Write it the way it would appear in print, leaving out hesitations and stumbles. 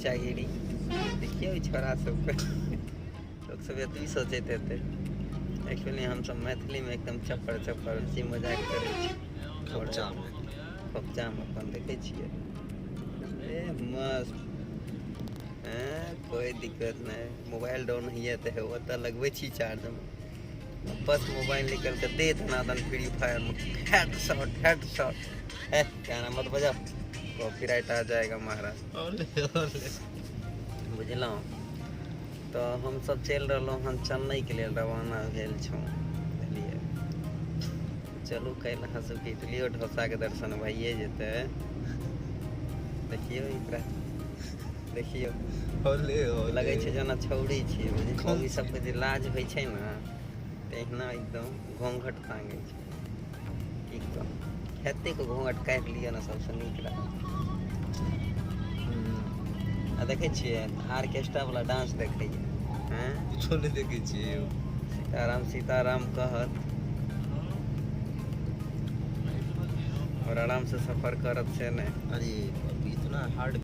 चागिरी देखिए छोरा सबके लोग सब एतबी सोचैत हेतै। एक्चुअली हम सब मैथिली में एकदम चप्पर चप्पर हंसी मजाक करै छी खोपचामे अपन देखै छियै मस्त कोई दिक्कत नहीं। मोबाइल डाउन है तो ओतऽ लगबै छी चार्ज में बस मोबाइल निकल के दे धनादन फ्री फायर में हेडशॉट गाना मत बजा कॉपीराइट आ जाएगा महाराज। बुझलौं तो हम सब चल रहलौं हन चेन्नई के लिए रवाना भेल छौं। बुझलिए चलू कल अहाँ सबके इडलियो डोसा के दर्शन भइए जेतै। देखियो एकरा देखियो लगे छै जेना छौड़ी छियै। मौगी सबके जे लाज होइ छै ने तहिना एकदम घोंघट टांगै छै। की कहब हेते के घोंघट काटि लिअ ने सबसँ नीक लागत। आ देखै छियै आर्केस्ट्रा वाला डांस देखैए किछो नहीं देखे छियै। सीताराम सीताराम कहत और आराम से सफर करत से नहीं। अरे इतना हार्ड